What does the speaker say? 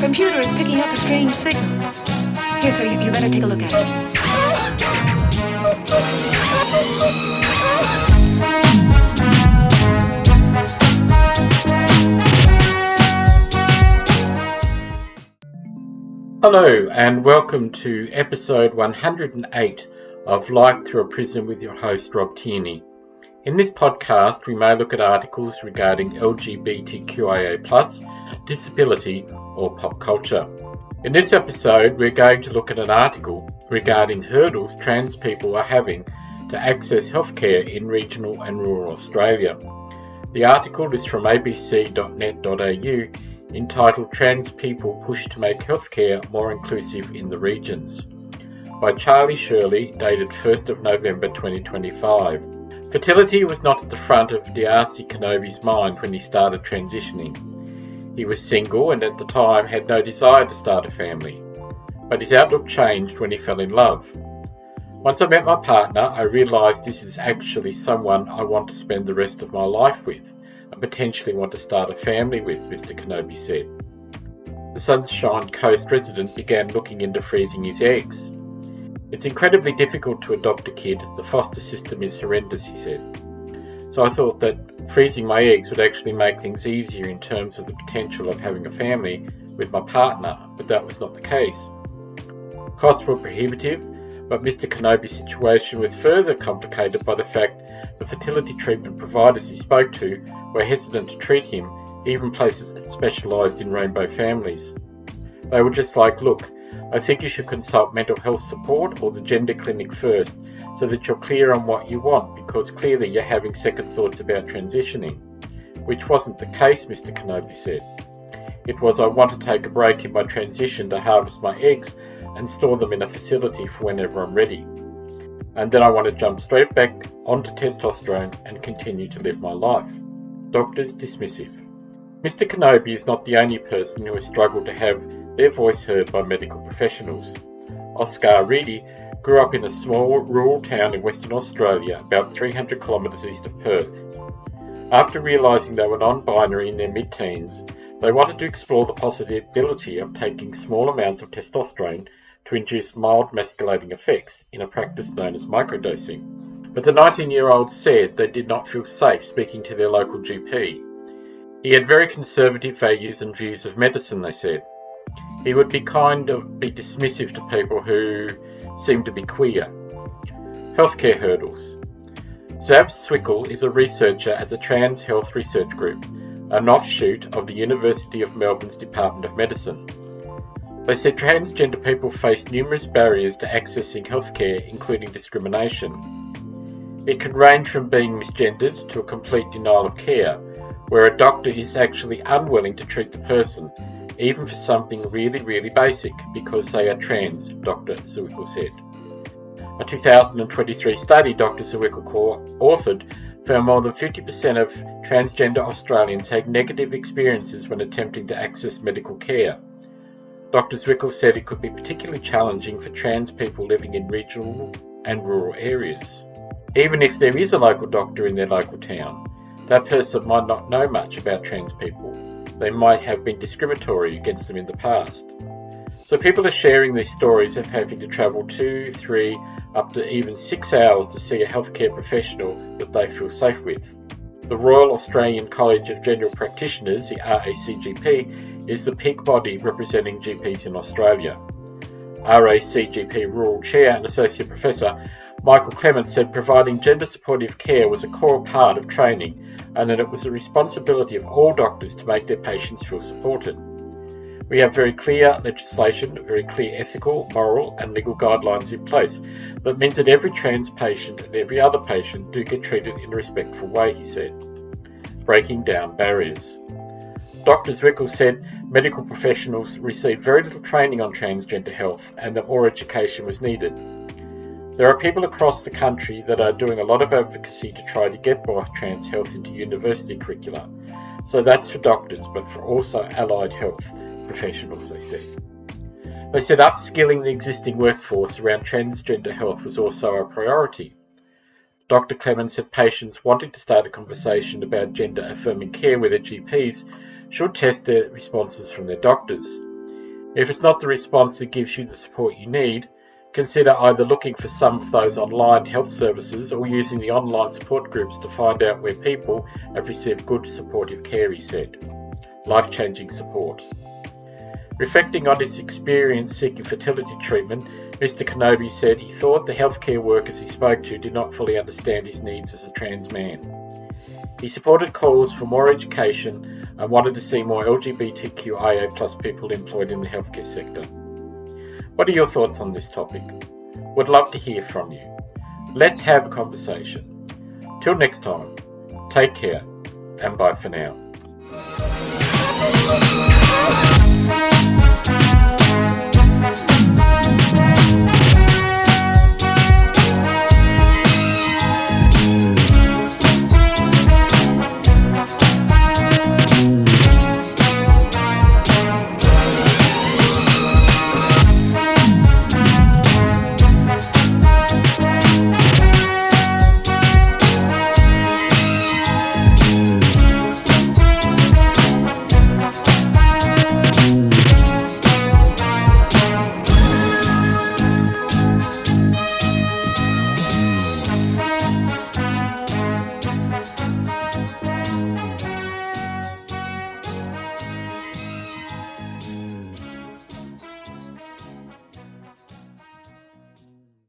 computer is picking up a strange signal. Here, sir, you better take a look at it. Hello and welcome to episode 108 of Life Through a Prism with your host Rob Tierney. In this podcast we may look at articles regarding LGBTQIA+, disability or pop culture. In this episode we're going to look at an article regarding hurdles trans people are having to access healthcare in regional and rural Australia. The article is from abc.net.au entitled Trans People Push to Make Healthcare More Inclusive in the Regions, by Charlie Shirley, dated 1st of November 2025. Fertility was not at the front of D'Arcy Kenobi's mind when he started transitioning. He was single and at the time had no desire to start a family, but his outlook changed when he fell in love. Once I met my partner, I realised this is actually someone I want to spend the rest of my life with, and potentially want to start a family with, Mr. Kenobi said. The Sunshine Coast resident began looking into freezing his eggs. It's incredibly difficult to adopt a kid. The foster system is horrendous, he said. So I thought that freezing my eggs would actually make things easier in terms of the potential of having a family with my partner, but that was not the case. Costs were prohibitive, but Mr. Kenobi's situation was further complicated by the fact the fertility treatment providers he spoke to were hesitant to treat him, even places that specialised in rainbow families. They were just like, look, I think you should consult mental health support or the gender clinic first so that you're clear on what you want, because clearly you're having second thoughts about transitioning. Which wasn't the case, Mr. Kenobi said. It was, I want to take a break in my transition to harvest my eggs and store them in a facility for whenever I'm ready. And then I want to jump straight back onto testosterone and continue to live my life. Doctors dismissive. Mr. Kenobi is not the only person who has struggled to have their voice heard by medical professionals. Oscar Reedy grew up in a small rural town in Western Australia, about 300 kilometres east of Perth. After realising they were non-binary in their mid-teens, they wanted to explore the possibility of taking small amounts of testosterone to induce mild masculating effects in a practice known as microdosing. But the 19-year-old said they did not feel safe speaking to their local GP. He had very conservative values and views of medicine, they said. He would be dismissive to people who seemed to be queer. Healthcare hurdles. Zav Swickel is a researcher at the Trans Health Research Group, an offshoot of the University of Melbourne's Department of Medicine. They said transgender people face numerous barriers to accessing healthcare, including discrimination. It can range from being misgendered to a complete denial of care, where a doctor is actually unwilling to treat the person, even for something really, really basic, because they are trans, Dr. Swickel said. A 2023 study Dr. Swickel authored found more than 50% of transgender Australians had negative experiences when attempting to access medical care. Dr. Swickel said it could be particularly challenging for trans people living in regional and rural areas. Even if there is a local doctor in their local town, that person might not know much about trans people. They might have been discriminatory against them in the past. So people are sharing these stories of having to travel 2, 3, up to even 6 hours to see a healthcare professional that they feel safe with. The Royal Australian College of General Practitioners, the RACGP, is the peak body representing GPs in Australia. RACGP Rural Chair and Associate Professor Michael Clements said providing gender-supportive care was a core part of training and that it was the responsibility of all doctors to make their patients feel supported. We have very clear legislation, very clear ethical, moral and legal guidelines in place that means that every trans patient and every other patient do get treated in a respectful way, he said. Breaking down barriers. Dr. Zwickel said medical professionals received very little training on transgender health and that more education was needed. There are people across the country that are doing a lot of advocacy to try to get more trans health into university curricula. So that's for doctors, but for also allied health professionals, they said. They said upskilling the existing workforce around transgender health was also a priority. Dr. Clements said patients wanting to start a conversation about gender-affirming care with their GPs should test their responses from their doctors. If it's not the response that gives you the support you need, consider either looking for some of those online health services or using the online support groups to find out where people have received good supportive care, he said. Life-changing support. Reflecting on his experience seeking fertility treatment, Mr. Kenobi said he thought the healthcare workers he spoke to did not fully understand his needs as a trans man. He supported calls for more education and wanted to see more LGBTQIA+ people employed in the healthcare sector. What are your thoughts on this topic? Would love to hear from you. Let's have a conversation. Till next time, take care and bye for now.